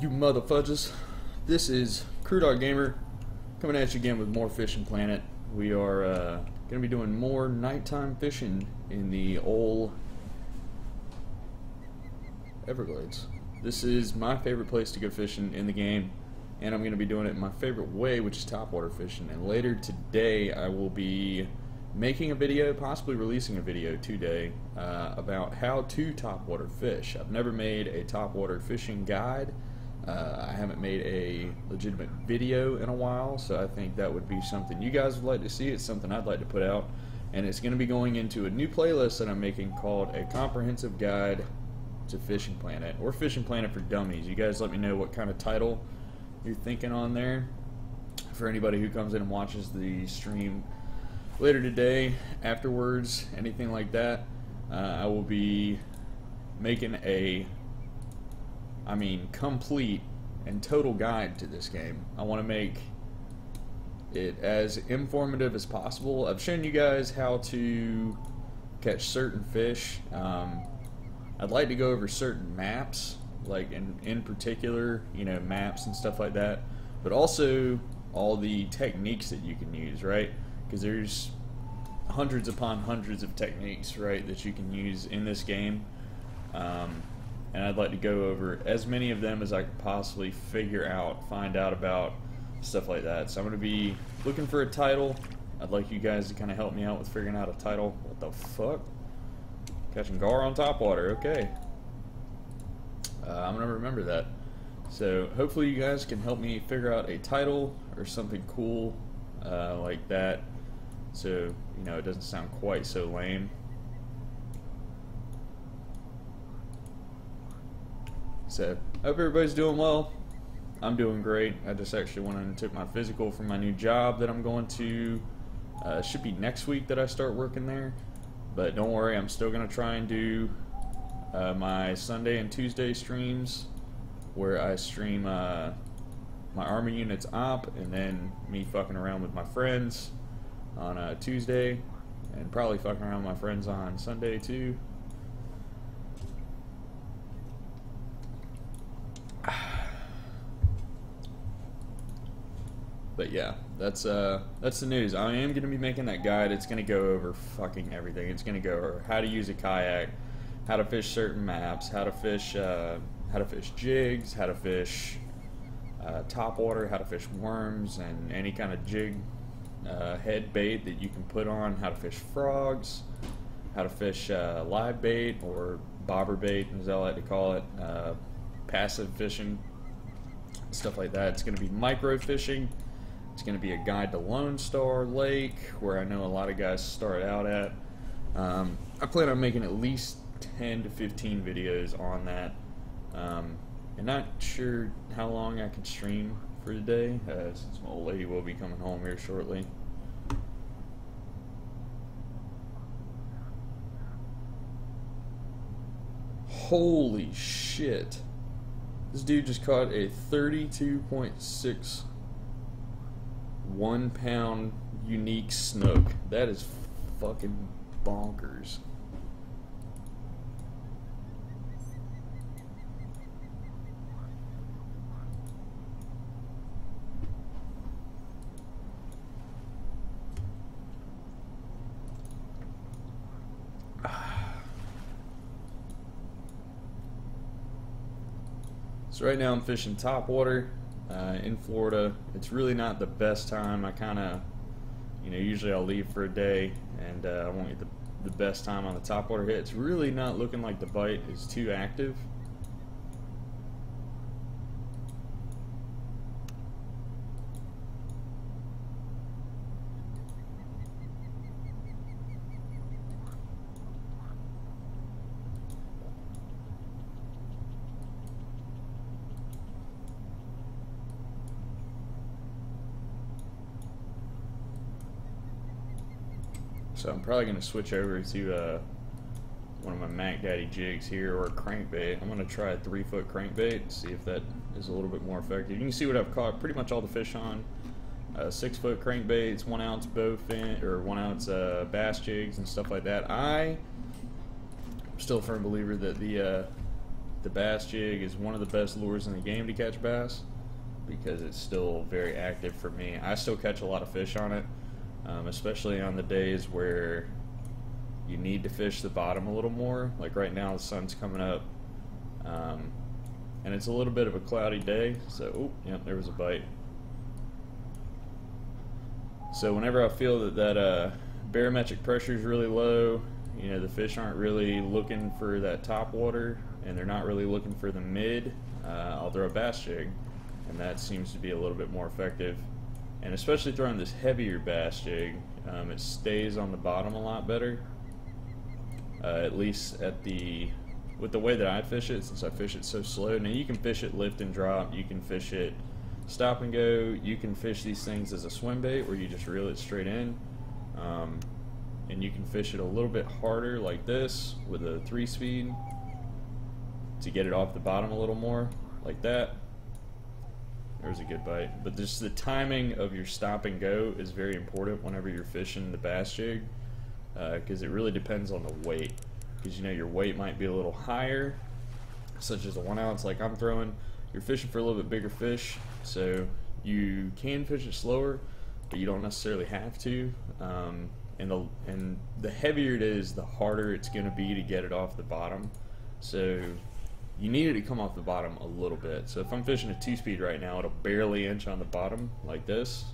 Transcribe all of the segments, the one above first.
You motherfudges. This is Crew Dog Gamer coming at you again with more Fishing Planet. We are going to be doing more nighttime fishing in the old Everglades. This is my favorite place to go fishing in the game, and I'm going to be doing it in my favorite way, which is topwater fishing. And later today I will be making a video, possibly releasing a video today, about how to topwater fish. I've never made a topwater fishing guide. I haven't made a legitimate video in a while, so I think that would be something you guys would like to see. It's something I'd like to put out, and it's going to be going into a new playlist that I'm making called A Comprehensive Guide to Fishing Planet, or Fishing Planet for Dummies. You guys let me know what kind of title you're thinking on there. For anybody who comes in and watches the stream later today, afterwards, anything like that, I will be making a complete and total guide to this game. I want to make it as informative as possible. I've shown you guys how to catch certain fish. I'd like to go over certain maps, like in particular, you know, maps and stuff like that, but also all the techniques that you can use, right? Because there's hundreds upon hundreds of techniques, right, that you can use in this game. And I'd like to go over as many of them as I could possibly find out about, stuff like that. So I'm going to be looking for a title. I'd like you guys to kind of help me out with figuring out a title. What the fuck? Catching gar on topwater, okay. I'm going to remember that. So hopefully you guys can help me figure out a title or something cool like that, so you know it doesn't sound quite so lame. So, hope everybody's doing well. I'm doing great. I just actually went and took my physical for my new job that I'm going to. Should be next week that I start working there. But don't worry, I'm still going to try and do my Sunday and Tuesday streams, where I stream my Army Units op, and then me fucking around with my friends on Tuesday, and probably fucking around with my friends on Sunday too. But yeah, that's the news. I am going to be making that guide. It's going to go over fucking everything. It's going to go over how to use a kayak, how to fish certain maps, how to fish jigs, how to fish topwater, how to fish worms and any kind of jig head bait that you can put on, how to fish frogs, how to fish live bait or bobber bait, as I like to call it, passive fishing, stuff like that. It's going to be micro fishing. It's going to be a guide to Lone Star Lake, where I know a lot of guys start out at. I plan on making at least 10 to 15 videos on that. And not sure how long I can stream for today, since my old lady will be coming home here shortly. Holy shit. This dude just caught a 32.6 1-pound unique snook. That is fucking bonkers. So right now I'm fishing topwater in Florida. It's really not the best time. I kind of, you know, usually I'll leave for a day, and I won't get the best time on the topwater hit. It's really not looking like the bite is too active. So I'm probably going to switch over to one of my Mac Daddy jigs here, or a crankbait. I'm going to try a 3-foot crankbait, see if that is a little bit more effective. You can see what I've caught pretty much all the fish on. 6-foot crankbaits, 1 ounce bowfin, or 1 ounce bass jigs and stuff like that. I'm still a firm believer that the the bass jig is one of the best lures in the game to catch bass, because it's still very active for me. I still catch a lot of fish on it, especially on the days where you need to fish the bottom a little more. Like right now, the sun's coming up, and it's a little bit of a cloudy day, so, oh, yep, there was a bite. So whenever I feel that barometric pressure is really low, you know, the fish aren't really looking for that top water, and they're not really looking for the mid, I'll throw a bass jig, and that seems to be a little bit more effective. And especially throwing this heavier bass jig, it stays on the bottom a lot better, at least with the way that I fish it, since I fish it so slow. Now you can fish it lift and drop, you can fish it stop and go, you can fish these things as a swim bait where you just reel it straight in, and you can fish it a little bit harder like this with a 3-speed to get it off the bottom a little more, like that. There's a good bite. But just the timing of your stop and go is very important whenever you're fishing the bass jig, because it really depends on the weight. Because, you know, your weight might be a little higher, such as a 1 ounce like I'm throwing. You're fishing for a little bit bigger fish, so you can fish it slower, but you don't necessarily have to. And the heavier it is, the harder it's going to be to get it off the bottom. So you need it to come off the bottom a little bit. So if I'm fishing a 2-speed right now, it'll barely inch on the bottom like this.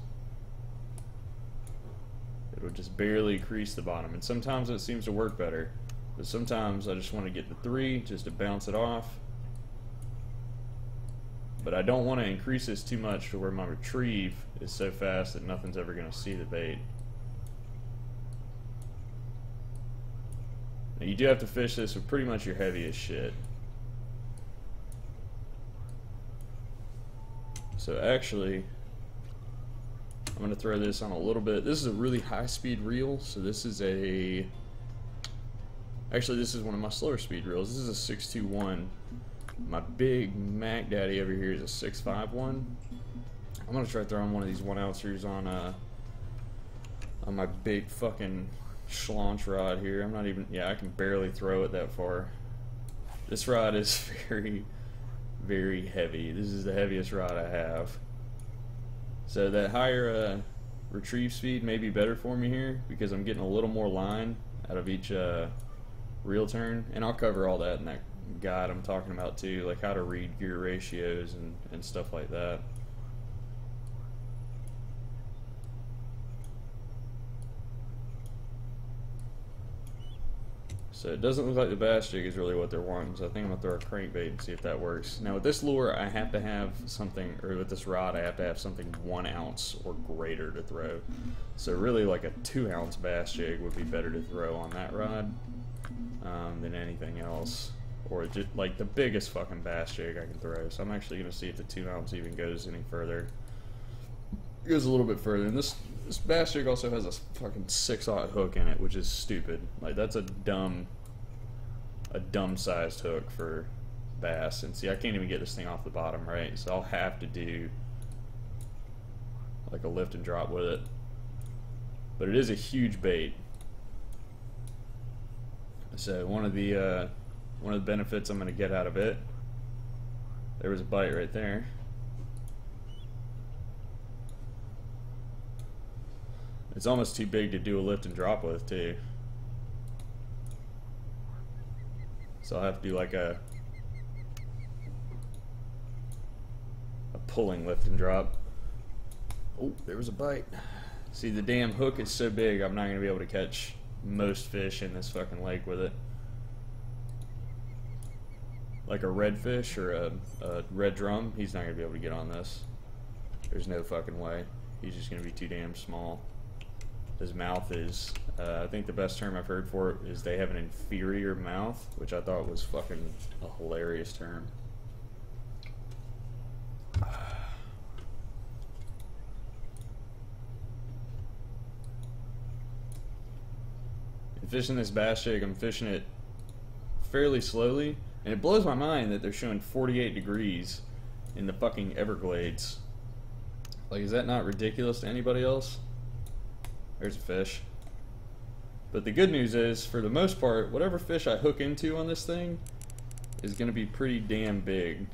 It'll just barely crease the bottom, and sometimes it seems to work better. But sometimes I just want to get the 3 just to bounce it off. But I don't want to increase this too much to where my retrieve is so fast that nothing's ever going to see the bait. Now you do have to fish this with pretty much your heaviest shit. So actually, I'm going to throw this on a little bit. This is a really high speed reel, so this is actually this is one of my slower speed reels. This is a 621. My big Mac Daddy over here is a 651. I'm going to try throwing one of these 1 ouncers on my big fucking schlaunch rod here. I'm not even, yeah, I can barely throw it that far. This rod is very, very heavy. This is the heaviest rod I have. So that higher retrieve speed may be better for me here, because I'm getting a little more line out of each reel turn. And I'll cover all that in that guide I'm talking about too, like how to read gear ratios and stuff like that. So it doesn't look like the bass jig is really what they're wanting, so I think I'm going to throw a crankbait and see if that works. Now with this lure I have to have something, or with this rod I have to have something 1 ounce or greater to throw. So really like a 2 ounce bass jig would be better to throw on that rod than anything else. Or just like the biggest fucking bass jig I can throw. So I'm actually going to see if the 2 ounce even goes any further. It goes a little bit further, and this bass jig also has a fucking 6/0 hook in it, which is stupid. Like that's a dumb sized hook for bass. And see, I can't even get this thing off the bottom, right? So I'll have to do like a lift and drop with it. But it is a huge bait. So one of the benefits I'm going to get out of it, there was a bite right there. It's almost too big to do a lift and drop with too. So I'll have to do like a pulling lift and drop. Oh, there was a bite. See, the damn hook is so big I'm not going to be able to catch most fish in this fucking lake with it. Like a redfish or a red drum, he's not going to be able to get on this. There's no fucking way. He's just going to be too damn small. His mouth is, I think the best term I've heard for it is they have an inferior mouth, which I thought was fucking a hilarious term. In fishing this bass jig, I'm fishing it fairly slowly, and it blows my mind that they're showing 48 degrees in the fucking Everglades. Like, is that not ridiculous to anybody else? There's a fish. But the good news is, for the most part, whatever fish I hook into on this thing, is going to be pretty damn big.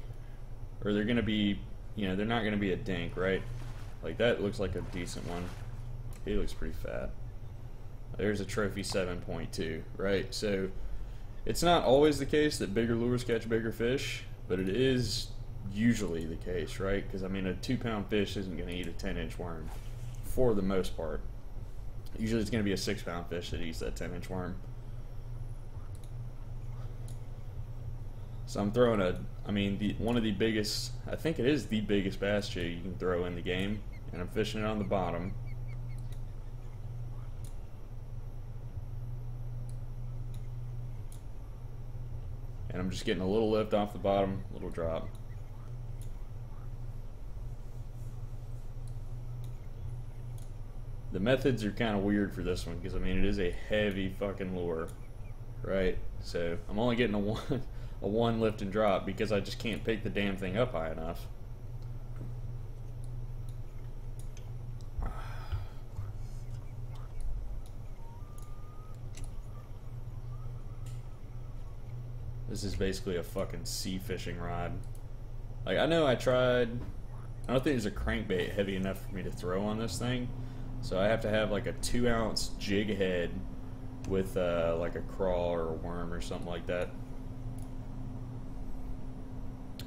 Or they're going to be, you know, they're not going to be a dink, right? Like that looks like a decent one. He looks pretty fat. There's a trophy 7.2, right? So it's not always the case that bigger lures catch bigger fish, but it is usually the case, right? Because I mean, a 2-pound fish isn't going to eat a 10-inch worm for the most part. Usually it's going to be a 6-pound fish that eats that 10-inch worm. So I'm throwing one of the biggest, I think it is the biggest bass jig you can throw in the game, and I'm fishing it on the bottom. And I'm just getting a little lift off the bottom, little drop. The methods are kind of weird for this one because I mean it is a heavy fucking lure, right? So I'm only getting a one lift and drop because I just can't pick the damn thing up high enough. This is basically a fucking sea fishing rod. Like I know I tried, I don't think there's a crankbait heavy enough for me to throw on this thing. So I have to have like a 2-ounce jig head with like a crawl or a worm or something like that.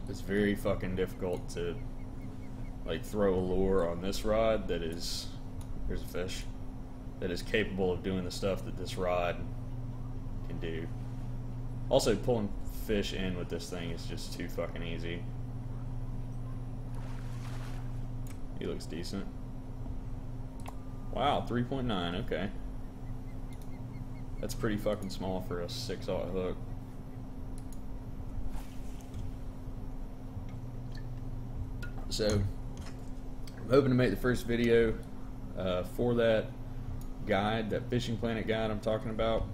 It's very fucking difficult to like throw a lure on this rod that is, here's a fish, that is capable of doing the stuff that this rod can do. Also, pulling fish in with this thing is just too fucking easy. He looks decent. Wow, 3.9, okay. That's pretty fucking small for a 6/0 hook. So, I'm hoping to make the first video for that guide, that Fishing Planet guide I'm talking about.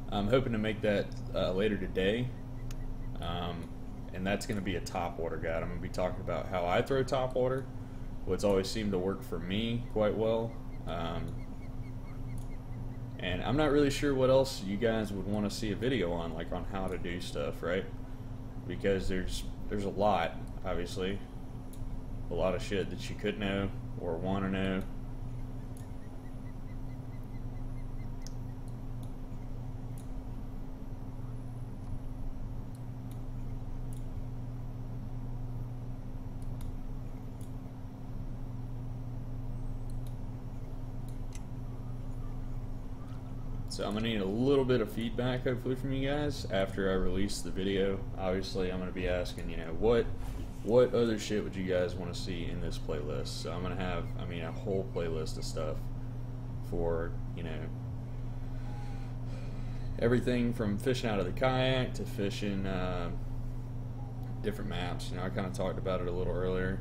I'm hoping to make that later today, and that's going to be a topwater guide. I'm going to be talking about how I throw topwater, what's always seemed to work for me quite well, and I'm not really sure what else you guys would want to see a video on, like on how to do stuff, right? Because there's a lot, obviously, a lot of shit that you could know or want to know. So I'm gonna need a little bit of feedback, hopefully, from you guys after I release the video. Obviously, I'm gonna be asking, you know, what other shit would you guys want to see in this playlist? So I'm gonna have, I mean, a whole playlist of stuff for, you know, everything from fishing out of the kayak to fishing different maps. You know, I kind of talked about it a little earlier.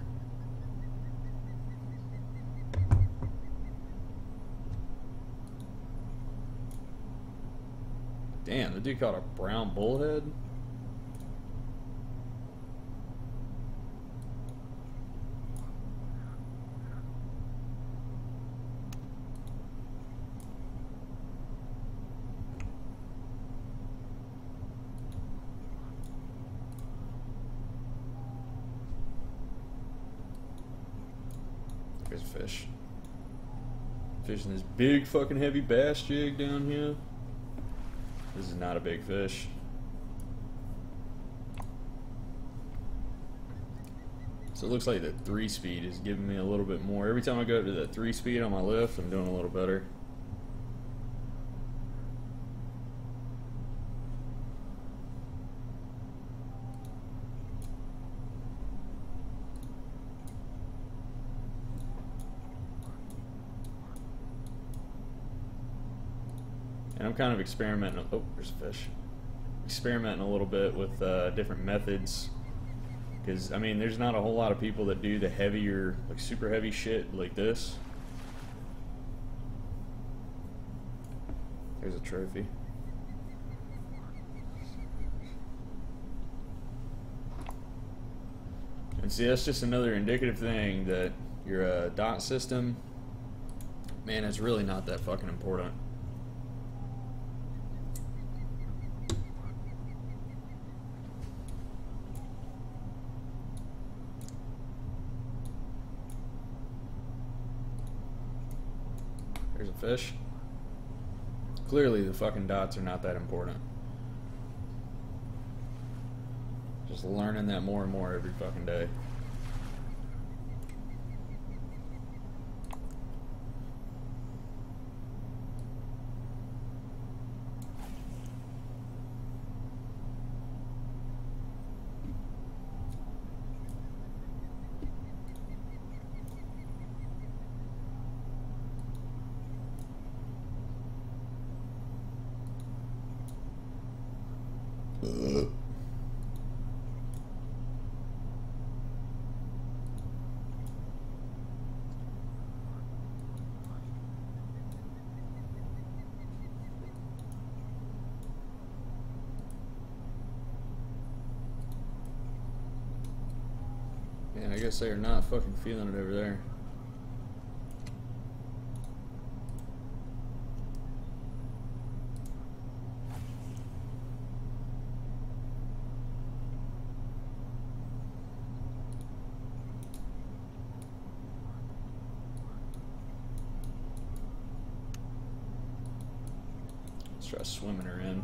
Damn, the dude caught a brown bullhead. There's a fish. Fishing this big fucking heavy bass jig down here. This is not a big fish. So it looks like the 3-speed is giving me a little bit more. Every time I go up to the 3-speed on my lift, I'm doing a little better. And I'm kind of experimenting. Oh, there's a fish. Experimenting a little bit with different methods, because I mean, there's not a whole lot of people that do the heavier, like super heavy shit like this. There's a trophy. And see, that's just another indicative thing that your dot system, man, it's really not that fucking important. There's a fish. Clearly the fucking dots are not that important. Just learning that more and more every fucking day. Man, I guess they are not fucking feeling it over there. Let's try swimming her in.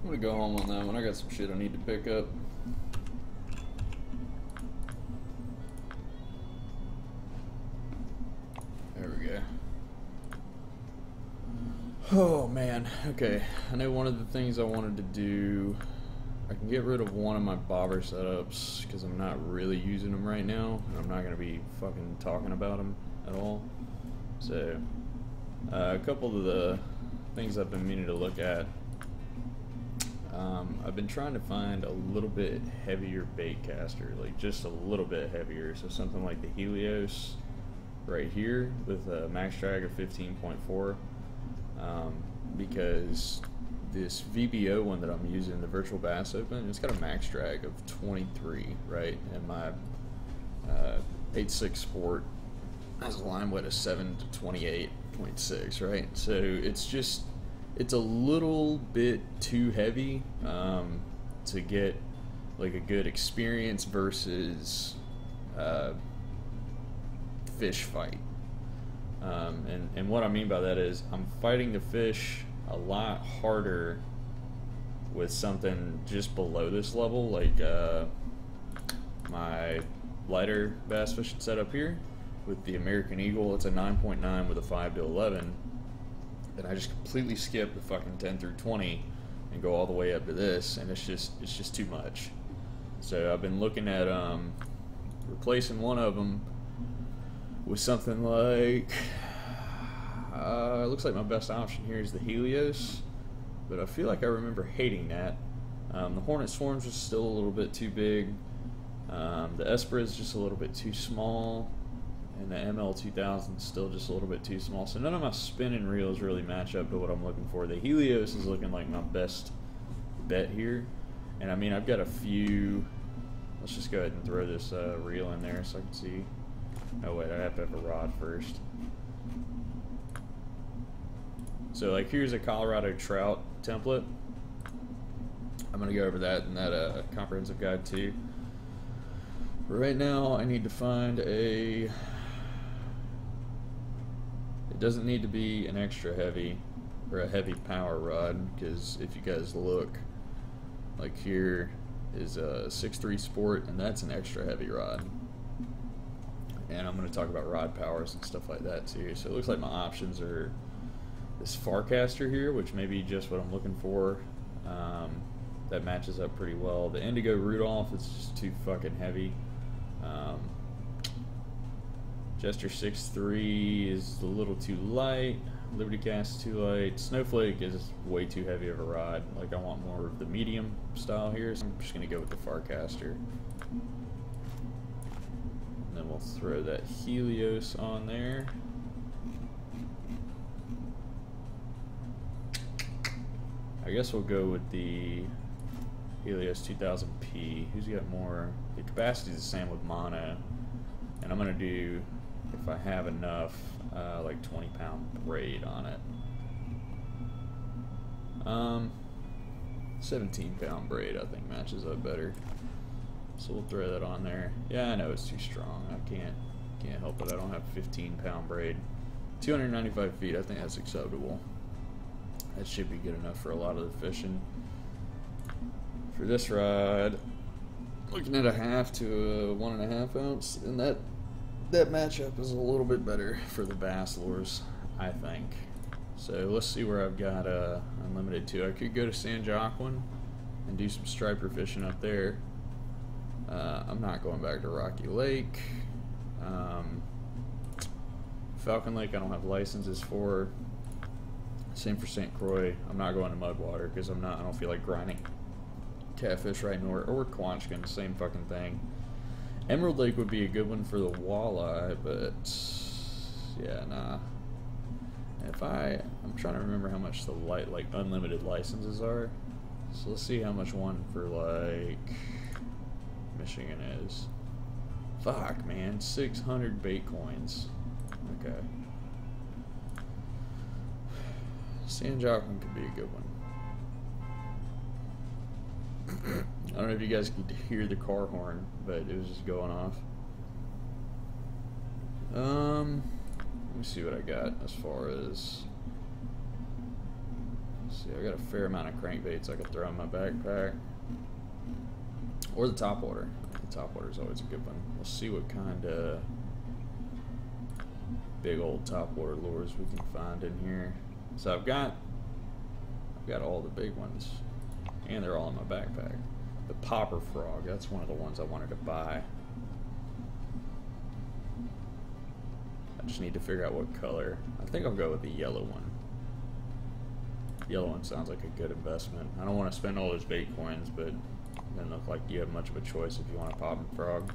I'm gonna go home on that one. I got some shit I need to pick up. There we go. Oh man, okay. I know one of the things I wanted to do, I can get rid of one of my bobber setups because I'm not really using them right now, and I'm not gonna be fucking talking about them at all. So, a couple of the things I've been meaning to look at. I've been trying to find a little bit heavier bait caster, like just a little bit heavier. So something like the Helios right here with a max drag of 15.4, because this VBO one that I'm using, the Virtual Bass Open, it's got a max drag of 23, right? And my 8.6 Sport has a line weight of 7 to 28.6, right? So it's a little bit too heavy to get like a good experience versus fish fight. And what I mean by that is I'm fighting the fish a lot harder with something just below this level, like my lighter bass fishing setup here with the American Eagle. It's a 9.9 with a 5 to 11. And I just completely skip the fucking 10 through 20 and go all the way up to this, and it's just too much. So I've been looking at replacing one of them with something like it looks like my best option here is the Helios, but I feel like I remember hating that. The Hornet Swarms is still a little bit too big. The Esprit is just a little bit too small. And the ML2000 is still just a little bit too small. So none of my spinning reels really match up to what I'm looking for. The Helios is looking like my best bet here. And I mean, I've got a few. Let's just go ahead and throw this reel in there so I can see. Oh wait, I have to have a rod first. So like here's a Colorado trout template. I'm going to go over that in that comprehensive guide too. Right now I need to find a... It doesn't need to be an extra heavy. or a heavy power rod, because if you guys look, like here is a 6.3 Sport, and that's an extra heavy rod. And I'm going to talk about rod powers and stuff like that too. So it looks like my options are this Farcaster here, which may be just what I'm looking for. That matches up pretty well. The Indigo Rudolph is just too fucking heavy. Jester 6.3 is a little too light. Liberty Cast is too light. Snowflake is way too heavy of a rod. Like, I want more of the medium style here, so I'm just going to go with the Farcaster. And then we'll throw that Helios on there. I guess we'll go with the Helios 2000P. Who's got more? The capacity is the same with mono. And I'm going to do, if I have enough, like 20-pound braid on it. 17-pound braid I think matches up better. So we'll throw that on there. Yeah, I know it's too strong. I can't help it. I don't have 15-pound braid. 295 feet, I think that's acceptable. That should be good enough for a lot of the fishing. For this rod, looking at a 1/2 to a 1.5 ounce, and that matchup is a little bit better for the bass lures, I think. So let's see where I've got unlimited to. I could go to San Joaquin and do some striper fishing up there. I'm not going back to Rocky Lake. Falcon Lake I don't have licenses for. Same for St. Croix. I'm not going to Mudwater because I don't feel like grinding catfish right now, or Quanchkin, same fucking thing. Emerald Lake would be a good one for the walleye, but yeah, nah. I'm trying to remember how much the like unlimited licenses are. So let's see how much one for like Michigan is. Fuck, man, 600 bait coins. Okay. San Joaquin could be a good one. I don't know if you guys could hear the car horn, but it was just going off. Let me see what I got as far as. Let's see, I got a fair amount of crankbaits I could throw in my backpack, or the Topwater. The Topwater is always a good one. We'll see what kind of big old Topwater lures we can find in here. So I've got all the big ones, and they're all in my backpack. The popper frog, that's one of the ones I wanted to buy. I just need to figure out what color. I think I'll go with the yellow one. The yellow one sounds like a good investment. I don't want to spend all those bait coins, but it doesn't look like you have much of a choice if you want a popping frog.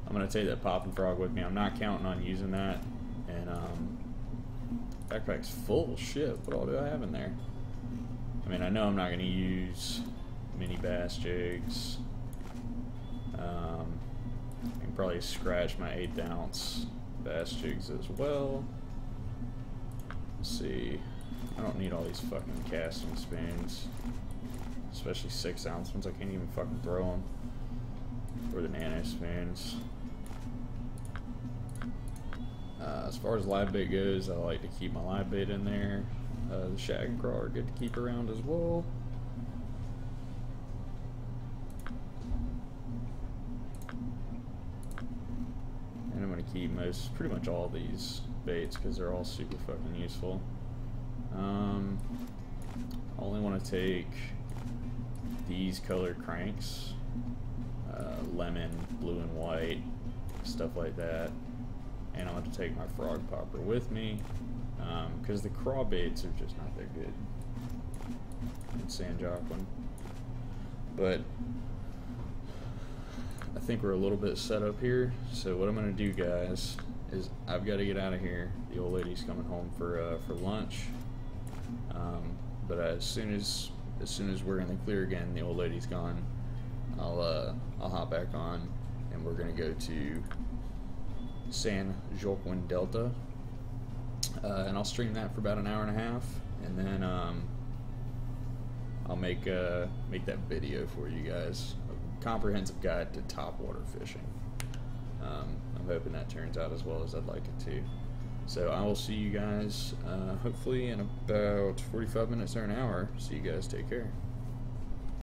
I'm going to take that popping frog with me. I'm not counting on using that. And backpack's full. Shit, what all do I have in there? I mean, I know I'm not going to use mini bass jigs. I can probably scratch my 1/8 ounce bass jigs as well. Let's see. I don't need all these fucking casting spoons, especially 6 ounce ones. I can't even fucking throw them. Or the nano spoons. As far as live bait goes, I like to keep my live bait in there. The shag and craw are good to keep around as well. And I'm going to keep pretty much all these baits because they're all super fucking useful. I only want to take these colored cranks, lemon, blue and white, stuff like that. And I'll have to take my frog popper with me because the craw baits are just not that good in San Joaquin. But I think we're a little bit set up here. So what I'm going to do, guys, is I've got to get out of here. The old lady's coming home for lunch. But as soon as we're in the clear again, the old lady's gone. I'll hop back on, and we're gonna go to San Joaquin Delta, and I'll stream that for about an hour and a half, and then I'll make that video for you guys, a comprehensive guide to topwater fishing. I'm hoping that turns out as well as I'd like it to. So I will see you guys hopefully in about 45 minutes or an hour. See you guys. Take care.